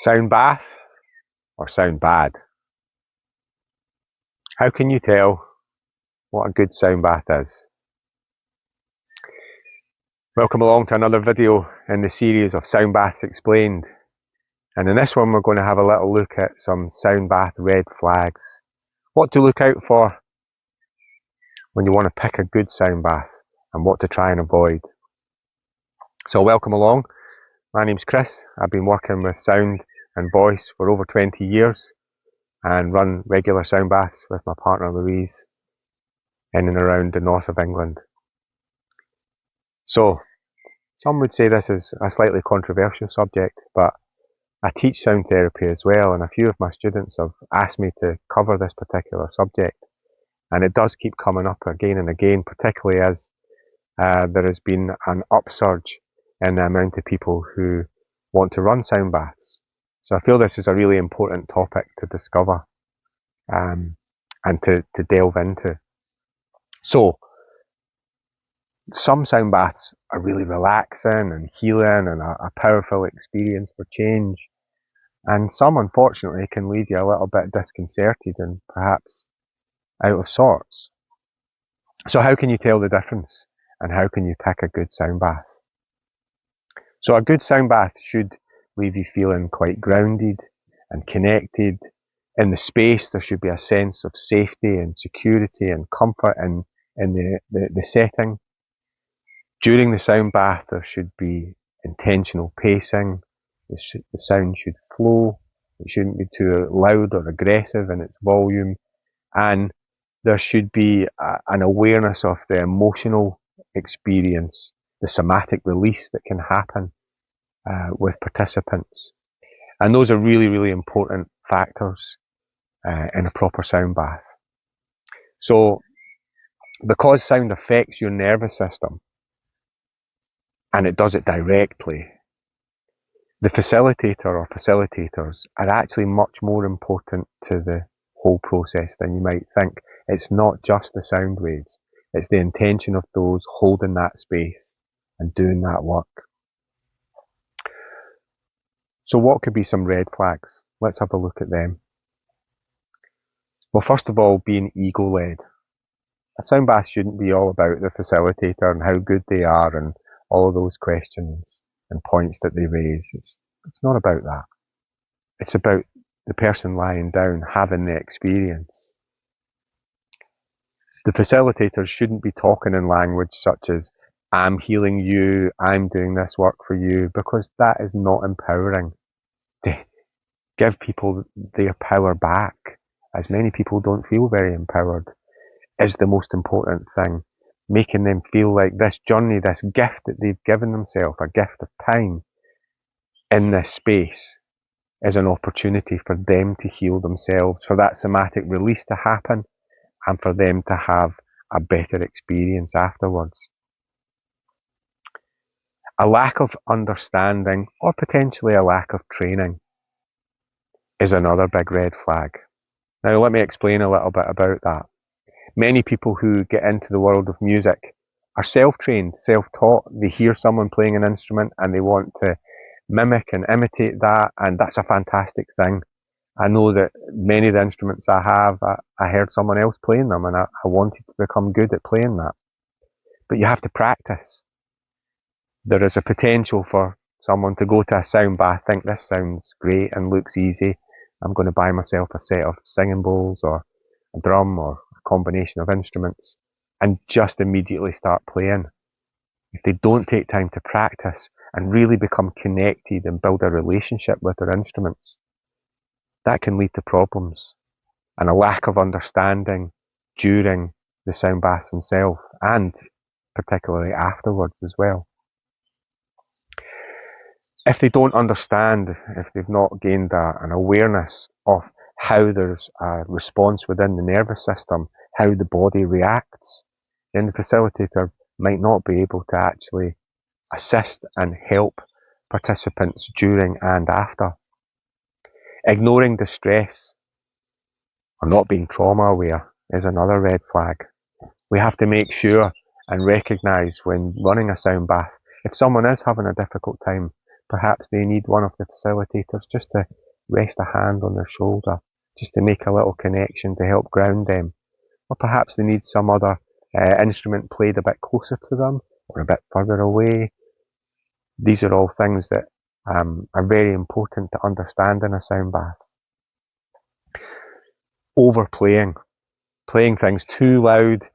Sound bath or sound bad? How can you tell what a good sound bath is? Welcome along to another video in the series of Sound Baths Explained. And in this one we're going to have a little look at some sound bath red flags. What to look out for when you want to pick a good sound bath and what to try and avoid. So welcome along. My name's Chris. I've been working with sound and voice for over 20 years and run regular sound baths with my partner Louise in and around the north of England. So, some would say this is a slightly controversial subject, but I teach sound therapy as well, and a few of my students have asked me to cover this particular subject. And it does keep coming up again and again, particularly as there has been an upsurge in the amount of people who want to run sound baths. So I feel this is a really important topic to discover and to delve into. So, some sound baths are really relaxing and healing and a powerful experience for change. And some, unfortunately, can leave you a little bit disconcerted and perhaps out of sorts. So how can you tell the difference? And how can you pick a good sound bath? So a good sound bath should leave you feeling quite grounded and connected. In the space, there should be a sense of safety and security and comfort in the setting. During the sound bath, there should be intentional pacing. The sound should flow. It shouldn't be too loud or aggressive in its volume. And there should be an awareness of the emotional experience, the somatic release that can happen with participants. And those are really, really important factors in a proper sound bath. So, because sound affects your nervous system, and it does it directly, the facilitator or facilitators are actually much more important to the whole process than you might think. It's not just the sound waves, it's the intention of those holding that space and doing that work. So what could be some red flags? Let's have a look at them. Well, first of all, being ego-led. A sound bath shouldn't be all about the facilitator and how good they are and all of those questions and points that they raise. It's not about that. It's about the person lying down having the experience. The facilitators shouldn't be talking in language such as, I'm healing you, I'm doing this work for you, because that is not empowering. To give people their power back, as many people don't feel very empowered, is the most important thing. Making them feel like this journey, this gift that they've given themselves, a gift of time in this space, is an opportunity for them to heal themselves, for that somatic release to happen, and for them to have a better experience afterwards. A lack of understanding, or potentially a lack of training, is another big red flag. Now let me explain a little bit about that. Many people who get into the world of music are self-trained, self-taught. They hear someone playing an instrument and they want to mimic and imitate that, and that's a fantastic thing. I know that many of the instruments I have, I heard someone else playing them and I wanted to become good at playing that. But you have to practice. There is a potential for someone to go to a sound bath, think this sounds great and looks easy. I'm going to buy myself a set of singing bowls or a drum or a combination of instruments and just immediately start playing. If they don't take time to practice and really become connected and build a relationship with their instruments, that can lead to problems and a lack of understanding during the sound baths themselves and particularly afterwards as well. If they don't understand, if they've not gained an awareness of how there's a response within the nervous system, how the body reacts, then the facilitator might not be able to actually assist and help participants during and after. Ignoring distress or not being trauma aware is another red flag. We have to make sure and recognise when running a sound bath, if someone is having a difficult time, perhaps they need one of the facilitators just to rest a hand on their shoulder, just to make a little connection to help ground them. Or perhaps they need some other instrument played a bit closer to them or a bit further away. These are all things that are very important to understand in a sound bath. Overplaying, playing things too loud,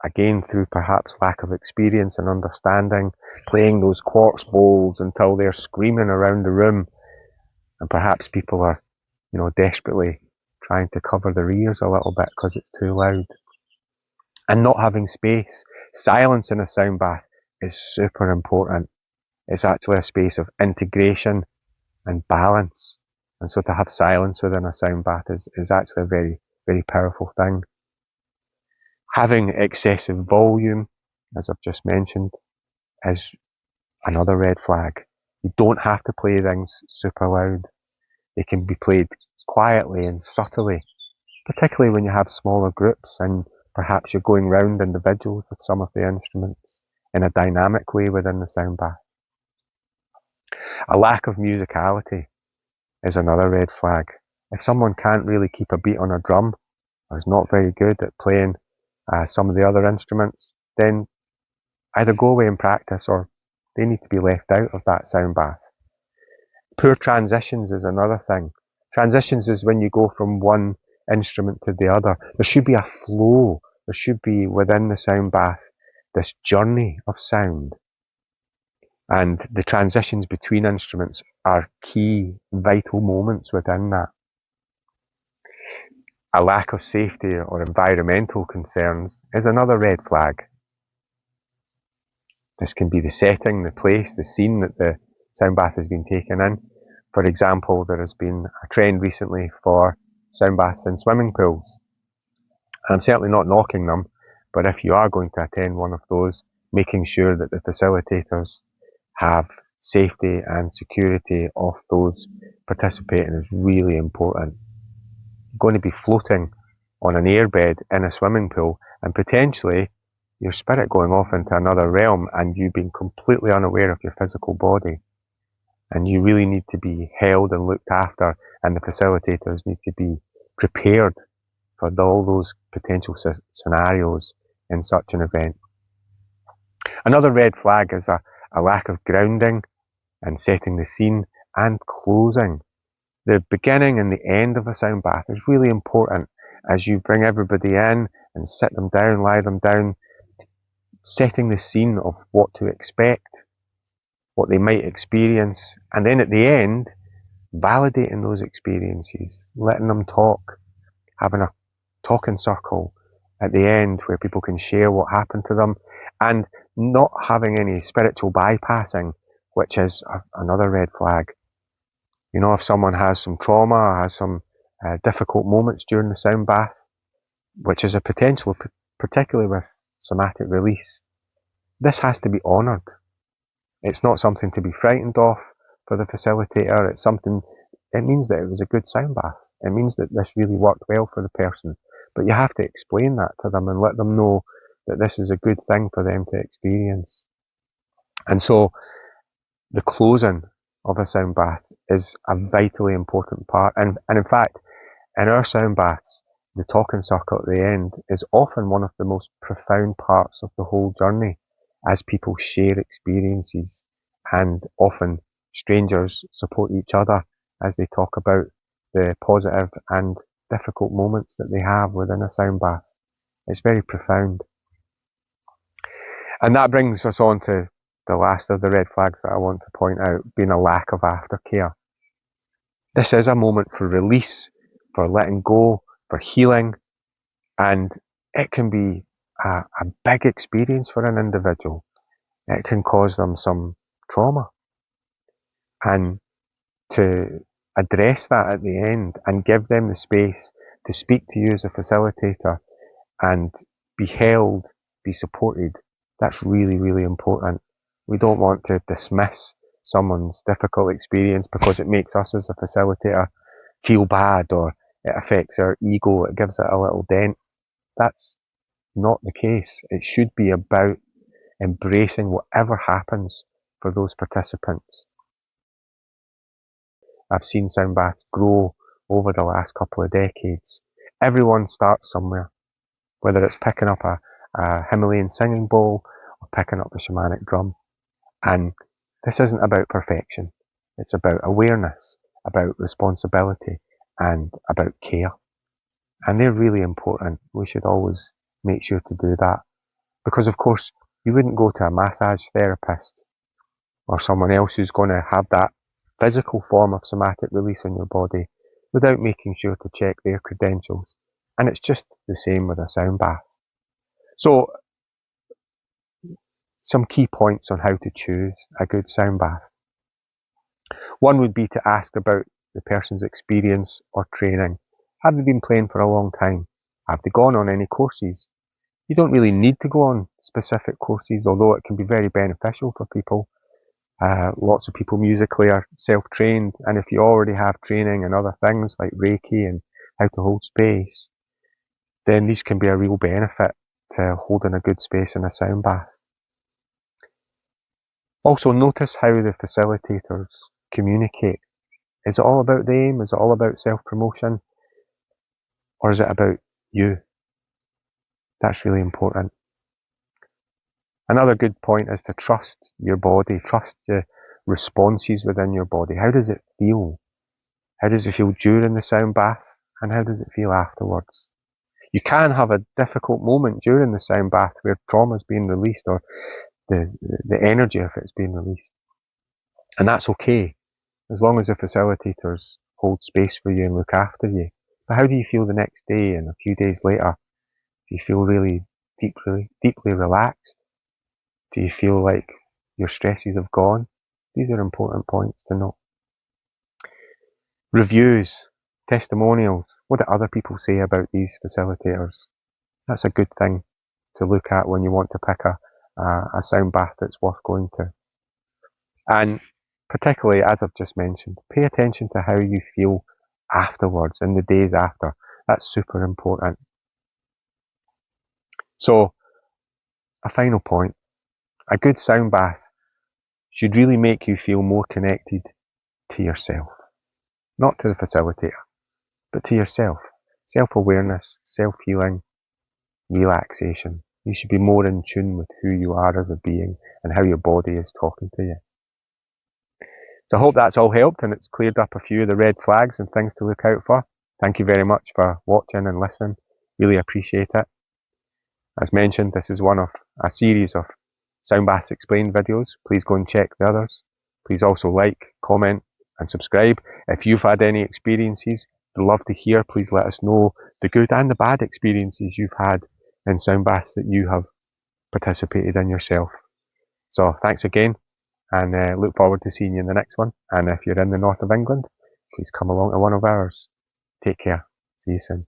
again through perhaps lack of experience and understanding, playing those quartz bowls until they're screaming around the room, and perhaps people are, desperately trying to cover their ears a little bit because it's too loud. And not having space. Silence in a sound bath is super important. It's actually a space of integration and balance. And so to have silence within a sound bath is actually a very, very powerful thing. Having excessive volume, as I've just mentioned, is another red flag. You don't have to play things super loud. They can be played quietly and subtly, particularly when you have smaller groups and perhaps you're going round individuals with some of the instruments in a dynamic way within the sound bath. A lack of musicality is another red flag. If someone can't really keep a beat on a drum or is not very good at playing some of the other instruments, then either go away and practice or they need to be left out of that sound bath. Poor transitions is another thing. Transitions is when you go from one instrument to the other. There should be a flow. There should be within the sound bath this journey of sound. And the transitions between instruments are key, vital moments within that. A lack of safety or environmental concerns is another red flag. This can be the setting, the place, the scene that the sound bath has been taken in. For example, there has been a trend recently for sound baths in swimming pools. And I'm certainly not knocking them, but if you are going to attend one of those, making sure that the facilitators have safety and security of those participating is really important. You're going to be floating on an airbed in a swimming pool and potentially your spirit going off into another realm and you being completely unaware of your physical body. And you really need to be held and looked after, and the facilitators need to be prepared for all those potential scenarios in such an event. Another red flag is a lack of grounding and setting the scene and closing. The beginning and the end of a sound bath is really important as you bring everybody in and sit them down, lie them down, setting the scene of what to expect, what they might experience, and then at the end, validating those experiences, letting them talk, having a talking circle at the end where people can share what happened to them, and not having any spiritual bypassing, which is another red flag. If someone has some trauma, has some difficult moments during the sound bath, which is a potential, particularly with somatic release, this has to be honoured. It's not something to be frightened of for the facilitator. It means that it was a good sound bath. It means that this really worked well for the person. But you have to explain that to them and let them know that this is a good thing for them to experience. And so the closing of a sound bath is a vitally important part. And in fact, in our sound baths, the talking circle at the end is often one of the most profound parts of the whole journey as people share experiences, and often strangers support each other as they talk about the positive and difficult moments that they have within a sound bath. It's very profound. And that brings us on to the last of the red flags that I want to point out, being a lack of aftercare. This is a moment for release, for letting go, for healing, and it can be a big experience for an individual. It can cause them some trauma. And to address that at the end and give them the space to speak to you as a facilitator and be held, be supported, that's really, really important. We don't want to dismiss someone's difficult experience because it makes us as a facilitator feel bad or it affects our ego, it gives it a little dent. That's not the case. It should be about embracing whatever happens for those participants. I've seen sound baths grow over the last couple of decades. Everyone starts somewhere, whether it's picking up a Himalayan singing bowl or picking up a shamanic drum. And this isn't about perfection. It's about awareness, about responsibility, and about care. And they're really important. We should always make sure to do that. Because, of course, you wouldn't go to a massage therapist or someone else who's going to have that physical form of somatic release in your body without making sure to check their credentials. And it's just the same with a sound bath. So, some key points on how to choose a good sound bath. One would be to ask about the person's experience or training. Have they been playing for a long time? Have they gone on any courses? You don't really need to go on specific courses, although it can be very beneficial for people. Lots of people musically are self-trained, and if you already have training and other things like Reiki and how to hold space, then these can be a real benefit to holding a good space in a sound bath. Also, notice how the facilitators communicate. Is it all about them? Is it all about self-promotion? Or is it about you? That's really important. Another good point is to trust your body, trust the responses within your body. How does it feel? How does it feel during the sound bath? And how does it feel afterwards? You can have a difficult moment during the sound bath where trauma's being released or the energy of it's being released. And that's okay, as long as the facilitators hold space for you and look after you. But how do you feel the next day and a few days later? Do you feel really deeply relaxed? Do you feel like your stresses have gone? These are important points to note. Reviews, testimonials. What do other people say about these facilitators? That's a good thing to look at when you want to pick a sound bath that's worth going to. And particularly, as I've just mentioned, pay attention to how you feel afterwards and the days after. That's super important. So, a final point. A good sound bath should really make you feel more connected to yourself. Not to the facilitator, but to yourself. Self-awareness, self-healing, relaxation. You should be more in tune with who you are as a being and how your body is talking to you. So I hope that's all helped and it's cleared up a few of the red flags and things to look out for. Thank you very much for watching and listening. Really appreciate it. As mentioned, this is one of a series of Sound Baths Explained videos. Please go and check the others. Please also like, comment and subscribe. If you've had any experiences, I'd love to hear. Please let us know the good and the bad experiences you've had in sound baths that you have participated in yourself. So thanks again and look forward to seeing you in the next one. And if you're in the north of England, please come along to one of ours. Take care. See you soon.